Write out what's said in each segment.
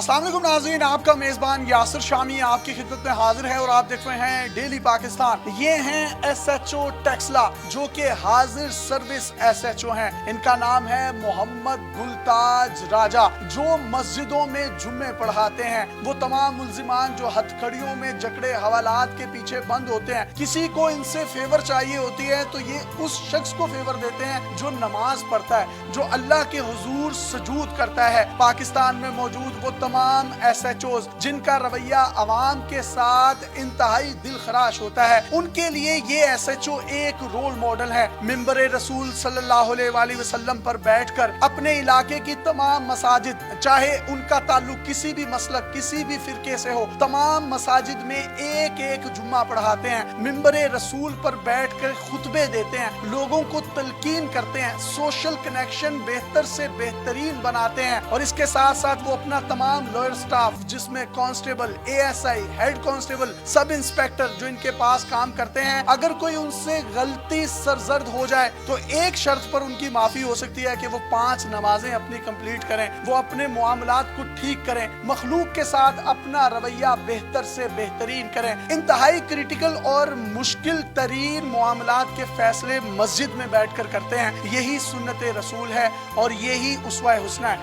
अस्सलाम वालेकुम नाज़रीन, आपका मेज़बान यासिर शामी आपकी खिदमत में हाजिर है और आप देख रहे हैं डेली पाकिस्तान। ये हैं SHO टेक्सला जो कि हाजिर सर्विस SHO हैं। इनका नाम है मोहम्मद गुलताज राजा, जो मस्जिदों में जुम्मे पढ़ाते हैं। वो तमाम मुल्जिमान जो हथकड़ियों में जकड़े हवालात के पीछे बंद होते हैं, किसी को इनसे फेवर चाहिए होती है तो ये उस शख्स को फेवर देते हैं जो नमाज पढ़ता है, जो अल्लाह के हुजूर सजूद करता है। पाकिस्तान में मौजूद वो तमाम SHOs जिनका रवैया अवाम के साथ इंतहाई दिल खराश होता है, उनके लिए ये SHO एक रोल मॉडल है। मिंबर रसूल सल्लल्लाहु अलैहि वसल्लम पर बैठकर अपने इलाके की तमाम मसाजिद, चाहे उनका ताल्लुक किसी भी मसलक किसी भी फिरके से हो, तमाम मसाजिद में एक एक जुम्मा पढ़ाते हैं। मिंबर रसूल पर बैठकर खुतबे देते हैं, लोगों को तलकीन करते हैं, सोशल कनेक्शन बेहतर से बेहतरीन बनाते हैं। और इसके साथ साथ वो अपना तमाम लॉयर स्टाफ, जिसमें constable, ASI, head constable, sub inspector जो इनके पास काम करते हैं, अगर कोई उनसे गलती सरजर्द हो जाए तो एक शर्त पर उनकी माफी हो सकती है कि वो 5 नमाजें अपनी कंप्लीट करें, वो अपने मुआमलात को ठीक करें, मखलूक के साथ अपना रवैया बेहतर से बेहतरीन करें। इंतहाई क्रिटिकल और मुश्किल तरीन मुआमलात के फैसले मस्जिद में बैठकर करते हैं। यही सुन्नत रसूल है और यही उसवा हुस्ना है।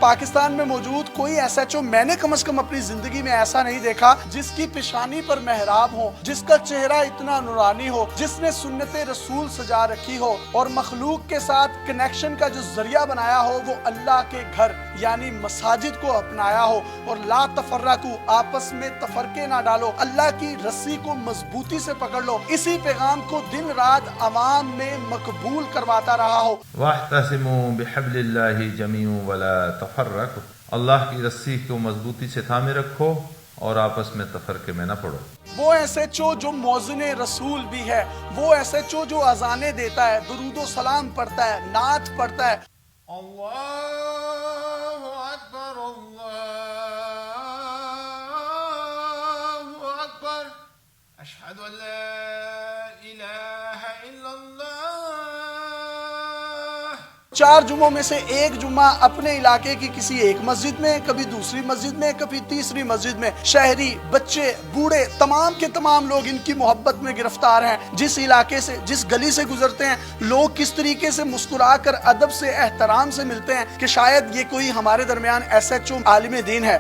पाकिस्तान में मौजूद कोई SHO मैंने कम से कम अपनी जिंदगी में ऐसा नहीं देखा जिसकी पेशानी पर मेहराब हो, जिसका चेहरा इतना नूरानी हो, जिसने सुन्नत रसूल सजा रखी हो और मखलूक के साथ कनेक्शन का जो जरिया बनाया हो वो अल्लाह के घर यानी मसाजिद को अपनाया हो। और ला तफर्रकू, आपस में तफरके ना डालो, अल्लाह की रस्सी को मजबूती से पकड़ लो, इसी पैगाम को दिन रात अवाम में मकबूल करवाता रहा हो। वअतसिमू बिहब्लिल्लाहि जमीअन वला तफर्रकू, अल्लाह की रस्सी को मजबूती से थामे रखो और आपस में तफरके में न पड़ो। वो SHO जो मौज़िन रसूल भी है, वो SHO जो अजाने देता है, दुरूदो सलाम पढ़ता है, नात पढ़ता है। अल्लाहु अकबर, अल्लाहु अकबर, अशहदु अल्ला इलाहा इल्लल्लाह। 4 जुम्मों में से एक जुम्मा अपने इलाके की किसी एक मस्जिद में, कभी दूसरी मस्जिद में, कभी तीसरी मस्जिद में। शहरी, बच्चे, बूढ़े, तमाम के तमाम लोग इनकी मोहब्बत में गिरफ्तार हैं। जिस इलाके से, जिस गली से गुजरते हैं, लोग किस तरीके से मुस्कुरा कर अदब से, एहतराम से मिलते हैं कि शायद ये कोई हमारे दरमियान SHO आलिम दीन है।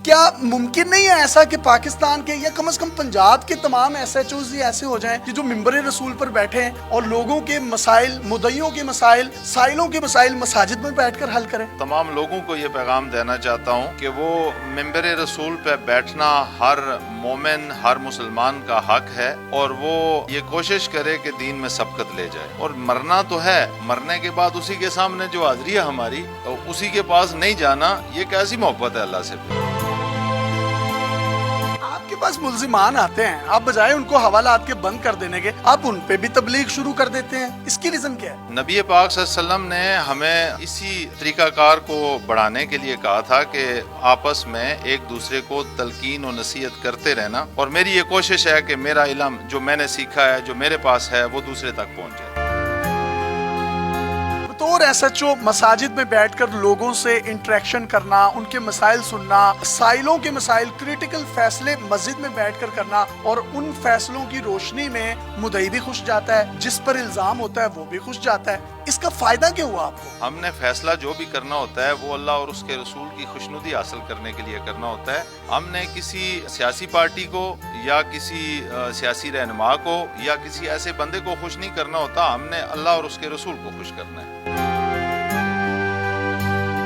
क्या मुमकिन नहीं है ऐसा कि पाकिस्तान के या कम से कम पंजाब के तमाम SHOs ही ऐसे हो जाएं कि जो मिंबर रसूल पर बैठे हैं और लोगों के मसाइल, मुद्दइयों के मसाइल, साइलों के मसाइल मसाजिद में बैठकर हल करें? तमाम लोगों को ये पैगाम देना चाहता हूँ कि वो मिंबर रसूल पे बैठना हर मोमिन, हर मुसलमान का हक है और वो ये कोशिश करे कि दीन में सबकत ले जाए। और मरना तो है, मरने के बाद उसी के सामने जो हाज़री है हमारी, तो उसी के पास नहीं जाना, ये कैसी मोहब्बत है अल्लाह से। आपके पास मुल्जिमान आते हैं, आप बजाय उनको हवालात के बंद कर देने के, आप उन पे भी तबलीग शुरू कर देते हैं, इसकी रीजन क्या है? नबी पाक सल्लल्लाहु अलैहि वसल्लम ने हमें इसी तरीकाकार को बढ़ाने के लिए कहा था कि आपस में एक दूसरे को तलकीन और नसीहत करते रहना। और मेरी ये कोशिश है कि मेरा इल्म जो मैंने सीखा है, जो मेरे पास है, वो दूसरे तक पहुँच जाए। और SHO मसाजिद में बैठकर लोगों से इंटरेक्शन करना, उनके मसाइल सुनना, साइलों के मसाइल, क्रिटिकल फैसले मस्जिद में बैठकर करना और उन फैसलों की रोशनी में मुद्दई भी खुश जाता है, जिस पर इल्जाम होता है वो भी खुश जाता है। इसका फायदा क्या हुआ आपको? हमने फैसला जो भी करना होता है वो अल्लाह और उसके रसूल की खुशनुदी हासिल करने के लिए करना होता है। हमने किसी सियासी पार्टी को या किसी सियासी रहनुमा को या किसी ऐसे बंदे को खुश नहीं करना होता, हमने अल्लाह और उसके रसूल को खुश करना है।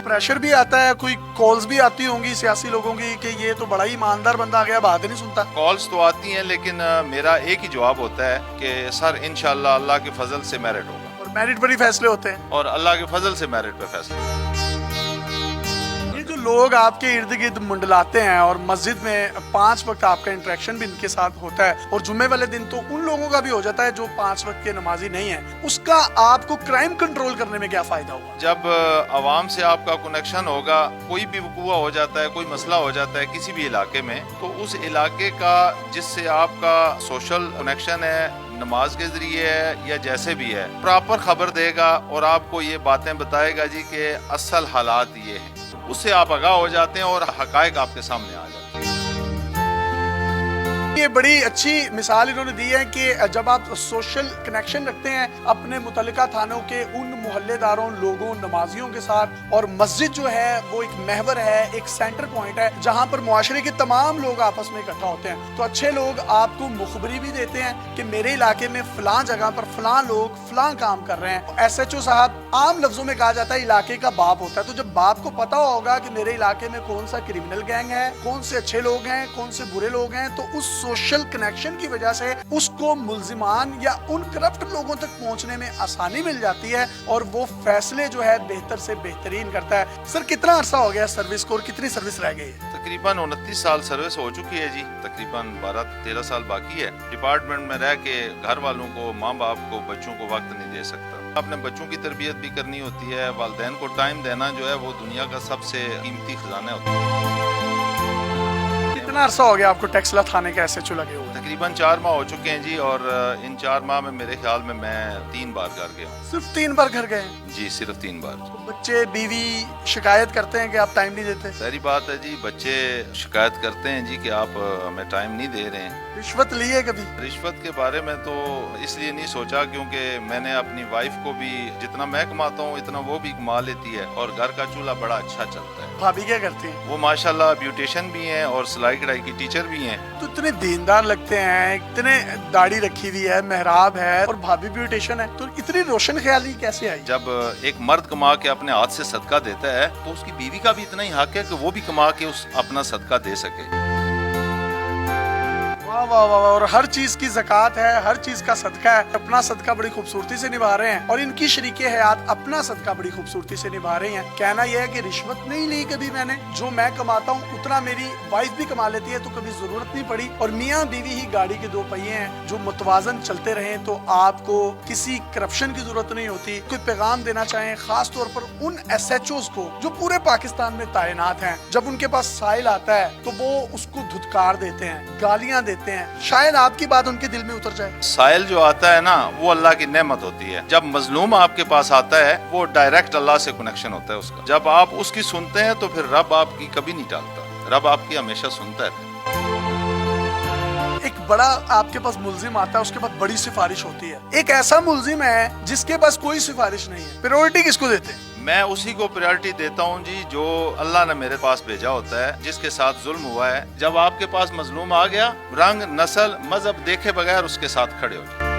प्रेशर भी आता है, कोई कॉल्स भी आती होंगी सियासी लोगों की कि ये तो बड़ा ही ईमानदार बंदा आ गया, बात नहीं सुनता? कॉल्स तो आती हैं, लेकिन मेरा एक ही जवाब होता है कि सर इंशाल्लाह अल्लाह के फजल से मेरिट होगा। और मेरिट पर ही फैसले होते हैं और अल्लाह के फजल से मेरिट पे फैसले। ये जो लोग आपके इर्द गिर्द मुंडलाते हैं और मस्जिद में 5 वक्त आपका इंटरेक्शन भी इनके साथ होता है और जुम्मे वाले दिन तो उन लोगों का भी हो जाता है जो 5 वक्त के नमाजी नहीं है, उसका आपको क्राइम कंट्रोल करने में क्या फायदा हुआ? जब आवाम से आपका कनेक्शन होगा, कोई भी वकूआ हो जाता है, कोई मसला हो जाता है किसी भी इलाके में, तो उस इलाके का जिससे आपका सोशल कनेक्शन है, نماز کے ذریعے ہے یا جیسے بھی ہے پراپر خبر دے گا اور آپ کو یہ باتیں بتائے گا جی کہ اصل حالات یہ ہیں، اس سے آپ آگاہ ہو جاتے ہیں اور حقائق آپ کے سامنے آ جاتے ہیں۔ یہ بڑی اچھی مثال انہوں نے دی ہے کہ جب آپ سوشل کنیکشن رکھتے ہیں اپنے متعلقہ تھانوں کے ان محلے داروں، لوگوں، نمازیوں کے ساتھ، اور مسجد جو ہے وہ ایک محور ہے، ایک سینٹر پوائنٹ ہے جہاں پر معاشرے کے تمام لوگ آپس میں اکٹھا ہوتے ہیں، تو اچھے لوگ آپ کو مخبری بھی دیتے ہیں کہ میرے علاقے میں فلاں جگہ پر فلاں لوگ فلاں کام کر رہے ہیں۔ ایس ایچ او صاحب عام لفظوں میں کہا جاتا ہے علاقے کا باپ ہوتا ہے، تو جب باپ کو پتا ہوگا کہ میرے علاقے میں کون سا کرمنل گینگ ہے، کون سے اچھے لوگ ہیں، کون سے برے لوگ ہیں، تو اس سوشل کنیکشن کی وجہ سے اس کو ملزمان یا ان کرپٹ لوگوں تک پہنچنے میں آسانی مل جاتی ہے اور وہ فیصلے جو ہے بہتر سے بہترین کرتا ہے۔ سر کتنا عرصہ ہو گیا سروس کو اور کتنی سروس رہ گئی ہے؟ تقریباً 29 سال سروس ہو چکی ہے جی، تقریباً 12-13 سال باقی ہے۔ ڈپارٹمنٹ میں رہ کے گھر والوں کو، ماں باپ کو، بچوں کو وقت نہیں دے سکتا۔ اپنے بچوں کی تربیت بھی کرنی ہوتی ہے، والدین کو ٹائم دینا جو ہے وہ دنیا کا سب سے قیمتی خزانہ ہوتا ہے۔ کتنا عرصہ ہو گیا آپ کو ٹیکسلا تھانے کے ایس ایچ او لگے ہوئے؟ تقریباً 4 ماہ ہو چکے ہیں جی، اور ان 4 ماہ میں میرے خیال میں 3 بار گھر گیا ہوں۔ صرف 3 بار گھر گئے؟ جی صرف 3 بار۔ بچے بیوی شکایت کرتے ہیں کہ آپ ٹائم نہیں دیتے؟ ظاہری بات ہے جی، بچے شکایت کرتے ہیں جی کہ آپ ہمیں ٹائم نہیں دے رہے ہیں۔ رشوت لی ہے کبھی؟ رشوت کے بارے میں تو اس لیے نہیں سوچا کیونکہ میں نے اپنی وائف کو بھی جتنا میں کماتا ہوں اتنا وہ بھی کما لیتی ہے، اور گھر کا چولہا بڑا اچھا چلتا ہے۔ بھابھی کیا کرتی ہیں؟ وہ ماشاءاللہ بیوٹیشن بھی ہیں اور سلائی کڑھائی کی ٹیچر بھی ہیں۔ تو اتنے دیندار لگتے ہیں، اتنے داڑھی رکھی ہوئی ہے، محراب ہے، اور بھابھی بیوٹیشن ہے، تو اتنی روشن خیالی کیسے آئی؟ جب ایک مرد کما کے اپنے ہاتھ سے صدقہ دیتا ہے تو اس کی بیوی کا بھی اتنا ہی حق ہے کہ وہ بھی کما کے اپنا صدقہ دے سکے۔ واہ واہ واہ، اور ہر چیز کی زکوٰۃ ہے، ہر چیز کا صدقہ ہے، اپنا صدقہ بڑی خوبصورتی سے نبھا رہے ہیں، اور ان کی شریک حیات اپنا صدقہ بڑی خوبصورتی سے نبھا رہی ہیں۔ کہنا یہ ہے کہ رشوت نہیں لی کبھی میں نے، جو میں کماتا ہوں اتنا میری وائف بھی کما لیتی ہے، تو کبھی ضرورت نہیں پڑی، اور میاں بیوی ہی گاڑی کے 2 پہیے ہیں جو متوازن چلتے رہیں، تو آپ کو کسی کرپشن کی ضرورت نہیں ہوتی۔ کوئی پیغام دینا چاہیں خاص طور پر ان ایس ایچ اوز کو جو پورے پاکستان میں تعینات ہیں، جب ان کے پاس سائل آتا ہے تو وہ اس کو دھتکار دیتے ہیں، گالیاں دیتے ہیں، شاید آپ کی بات ان کے دل میں اتر جائے۔ سائل جو آتا ہے نا وہ اللہ کی نعمت ہوتی ہے، جب مظلوم آپ کے پاس آتا ہے وہ ڈائریکٹ اللہ سے کنیکشن ہوتا ہے اس کا، جب آپ اس کی سنتے ہیں تو پھر رب آپ کی کبھی نہیں ٹالتا، رب آپ کی ہمیشہ سنتا ہے۔ ایک بڑا آپ کے پاس ملزم آتا ہے، اس کے بعد بڑی سفارش ہوتی ہے، ایک ایسا ملزم ہے جس کے پاس کوئی سفارش نہیں ہے، پریورٹی کس کو دیتے ہیں؟ میں اسی کو پریورٹی دیتا ہوں جی جو اللہ نے میرے پاس بھیجا ہوتا ہے، جس کے ساتھ ظلم ہوا ہے۔ جب آپ کے پاس مظلوم آ گیا، رنگ، نسل، مذہب دیکھے بغیر اس کے ساتھ کھڑے ہو جائیں۔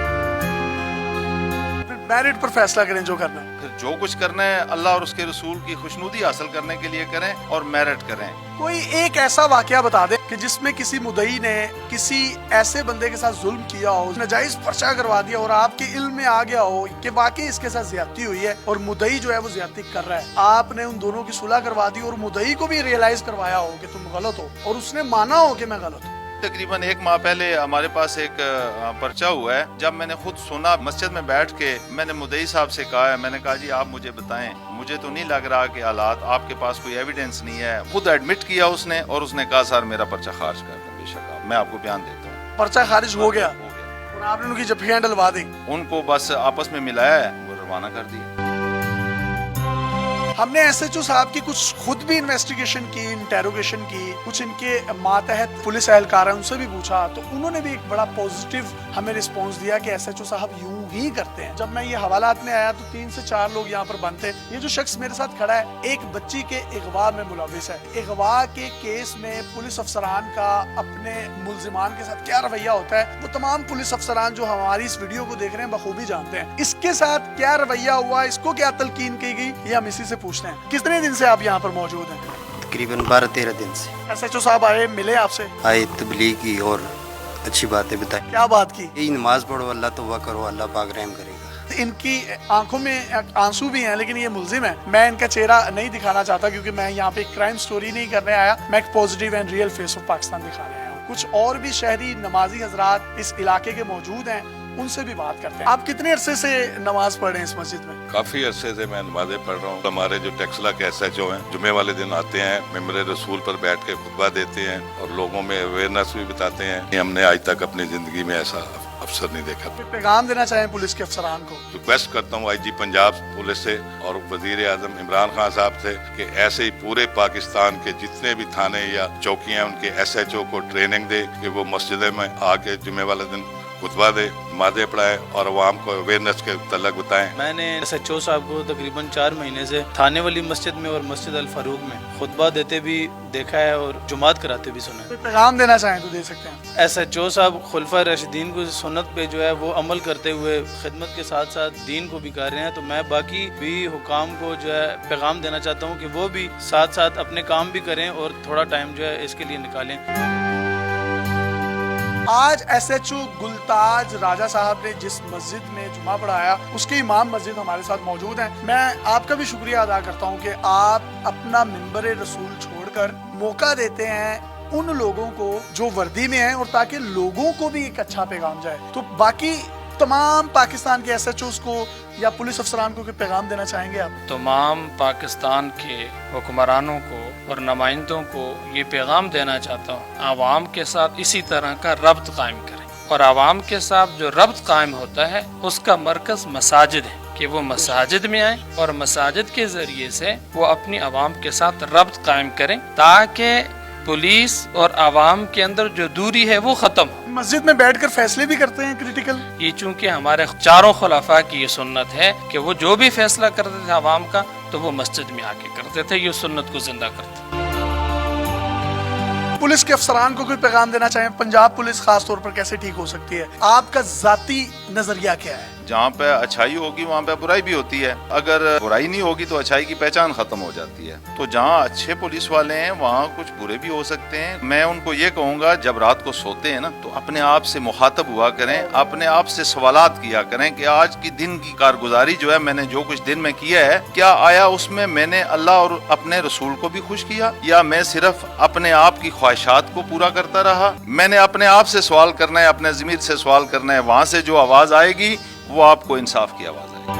پھر میرٹ پر فیصلہ کریں جو کرنا ہے۔ پھر جو کچھ کرنا ہے اللہ اور اس کے رسول کی خوشنودی حاصل کرنے کے لیے کریں اور میرٹ کریں۔ کوئی ایک ایسا واقعہ بتا دیں کہ جس میں کسی مدعی نے کسی ایسے بندے کے ساتھ ظلم کیا ہو، ناجائز پرچہ کروا دیا اور آپ کے علم میں آ گیا ہو کہ واقعی اس کے ساتھ زیادتی ہوئی ہے اور مدعی جو ہے وہ زیادتی کر رہا ہے، آپ نے ان دونوں کی صلح کروا دی اور مدعی کو بھی ریئلائز کروایا ہو کہ تم غلط ہو اور اس نے مانا ہو کہ میں غلط ہوں۔ تقریباً 1 ماہ پہلے ہمارے پاس ایک پرچہ ہوا ہے، جب میں نے خود سنا مسجد میں بیٹھ کے، میں نے مدعی صاحب سے کہا ہے، میں نے کہا جی آپ مجھے بتائیں، مجھے تو نہیں لگ رہا کہ حالات، آپ کے پاس کوئی ایویڈنس نہیں ہے۔ خود ایڈمٹ کیا اس نے اور اس نے کہا سر میرا پرچہ خارج کر دیں، بے شک میں آپ کو بیان دیتا ہوں۔ پرچہ خارج ہو گیا اور آپ نے ان کی جفیاں ڈلوا دی؟ ان کو بس آپس میں ملایا ہے، وہ روانہ کر دیا۔ ہم نے ایس ایچ او صاحب کی کچھ خود بھی انویسٹیگیشن کی، انٹیروگیشن کی، کچھ ان کے ماتحت پولیس اہلکار ہیں ان سے بھی پوچھا، تو انہوں نے بھی ایک بڑا پوزیٹیو ہمیں رسپانس دیا کہ ایس ایچ او صاحب یوں ہی کرتے ہیں۔ جب میں یہ حوالات میں آیا تو 3 سے 4 لوگ یہاں پر بند تھے۔ یہ جو شخص میرے ساتھ کھڑا ہے ایک بچی کے اغوا میں ملوث ہے۔ اغوا کے کیس میں پولیس افسران کا اپنے ملزمان کے ساتھ کیا رویہ ہوتا ہے وہ تمام پولیس افسران جو ہماری اس ویڈیو کو دیکھ رہے ہیں بخوبی جانتے ہیں۔ اس کے ساتھ کیا رویہ ہوا، اس کو کیا تلقین کی گئی، یہ ہم اسی سے پوچھتے ہیں۔ کتنے دن سے آپ یہاں پر موجود ہیں؟ تقریباً 12-13 دن سے ایس ایچ او صاحب آئے، ملے آپ سے، آئے، تبلیغ کی اور اچھی باتیں بتائیں۔ کیا بات کی؟ یہی نماز پڑھو، اللہ توبہ کرو، اللہ پاک رحم کرے گا۔ ان کی آنکھوں میں آنسو بھی ہیں لیکن یہ ملزم ہے۔ میں ان کا چہرہ نہیں دکھانا چاہتا کیونکہ میں یہاں پہ کرائم سٹوری نہیں کرنے آیا، میں ایک positive and real face of Pakistan دکھانے آیا ہوں۔ کچھ اور بھی شہری نمازی حضرات اس علاقے کے موجود ہیں، ان سے بھی بات کرتے ہیں۔ آپ کتنے عرصے سے نماز پڑھ رہے ہیں اس مسجد میں؟ کافی عرصے سے میں نمازیں پڑھ رہا ہوں۔ ہمارے جو ٹیکسلا کے ایس ایچ او ہیں جمعے والے دن آتے ہیں، ممبر رسول پر بیٹھ کے خطبہ دیتے ہیں اور لوگوں میں اویئرنیس بھی بتاتے ہیں۔ ہم نے آج تک اپنی زندگی میں ایسا अफसर नहीं देखा। पैगाम देना चाहें पुलिस के अफसरान को? रिक्वेस्ट करता हूँ IG पंजाब पुलिस से और वजीर आजम इमरान खान साहब से कि ऐसे ही पूरे पाकिस्तान के जितने भी थाने या चौकियाँ उनके SHO को ट्रेनिंग दे कि वो मस्जिद में आके जुम्मे वाले दिन खुतबा दे, नमाज़ें पढ़ाएं और अवाम को अवेयरनेस के तलक बताएं। मैंने SHO साहब को तकरीबन 4 महीने से थाने वाली मस्जिद में और मस्जिद अल फारूक में खुतबा देते भी देखा है और जुमात कराते भी सुना है। पैगाम देना चाहें तो दे सकते हैं। SHO साहब खुलफा राशिदीन को सुन्नत पे जो है वो अमल करते हुए खिदमत के साथ साथ दीन को भी कर रहे हैं, तो मैं बाकी भी हुकाम को जो है पैगाम देना चाहता हूँ कि वो भी साथ साथ अपने काम भी करें और थोड़ा टाइम जो है इसके लिए निकालें। आज SHO गुलताज राजा साहब ने जिस मस्जिद में जुमा पढ़ाया उसके इमाम मस्जिद हमारे साथ मौजूद हैं। मैं आपका भी शुक्रिया अदा करता हूं कि आप अपना मिंबर रसूल छोड़कर मौका देते हैं उन लोगों को जो वर्दी में हैं और ताकि लोगों को भी एक अच्छा पैगाम जाए। तो बाकी तमाम पाकिस्तान के SHOs को या पुलिस अफसरान को पैगाम देना चाहेंगे आप? तमाम पाकिस्तान के हुक्मरानों को और नुमाइंदों को ये पैगाम देना चाहता हूँ, आवाम के साथ इसी तरह का रब्त कायम करें और आवाम के साथ जो रब्त कायम होता है उसका मरकज़ मसाजिद है कि वो मसाजिद में आए और मसाजिद के ज़रिए से वो अपनी आवाम के साथ रब्त कायम करें ताकि पुलिस और आवाम के अंदर जो दूरी है वो ख़त्म हो। मस्जिद में बैठकर फैसले भी करते हैं क्रिटिकल? ये चूँकि हमारे चारों खुलाफा की ये सुन्नत है कि वो जो भी फैसला करते थे आवाम का तो वो मस्जिद में आके करते थे, ये सुन्नत को जिंदा करते। पुलिस के अफसरान को कोई पैगाम देना चाहें? पंजाब पुलिस खास तौर पर कैसे ठीक हो सकती है? आपका जाती नजरिया क्या है? जहाँ पे अच्छाई होगी वहाँ पे बुराई भी होती है, अगर बुराई नहीं होगी तो अच्छाई की पहचान खत्म हो जाती है। तो जहाँ अच्छे पुलिस वाले हैं वहाँ कुछ बुरे भी हो सकते हैं। मैं उनको ये कहूँगा जब रात को सोते हैं ना तो अपने आप से मुखातब हुआ करें, अपने आप से सवालात किया करें कि आज की दिन की कारगुजारी जो है मैंने जो कुछ दिन में किया है क्या आया उसमें मैंने अल्लाह और अपने रसूल को भी खुश किया या मैं सिर्फ अपने आप की ख्वाहिशात को पूरा करता रहा। मैंने अपने आप से सवाल करना है, अपने ज़मीर से सवाल करना है, वहाँ से जो आवाज़ आएगी वो आपको इंसाफ की आवाज़ आएगी।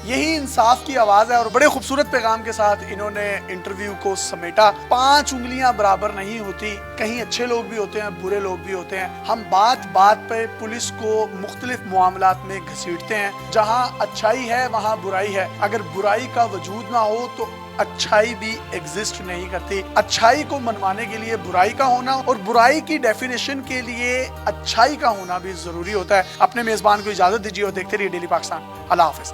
यही इंसाफ की आवाज है और बड़े खूबसूरत पैगाम के साथ इन्होंने इंटरव्यू को समेटा। 5 उंगलियां बराबर नहीं होती, कहीं अच्छे लोग भी होते हैं, बुरे लोग भी होते हैं। हम बात बात पे पुलिस को मुख्तलिफ मामलात में घसीटते हैं। जहां अच्छाई है वहां बुराई है, अगर बुराई का वजूद ना हो तो अच्छाई भी एग्जिस्ट नहीं करती। अच्छाई को मनवाने के लिए बुराई का होना और बुराई की डेफिनेशन के लिए अच्छाई का होना भी जरूरी होता है। अपने मेजबान को इजाजत दीजिए और देखते रहिए डेली पाकिस्तान। अल्लाह हाफिज।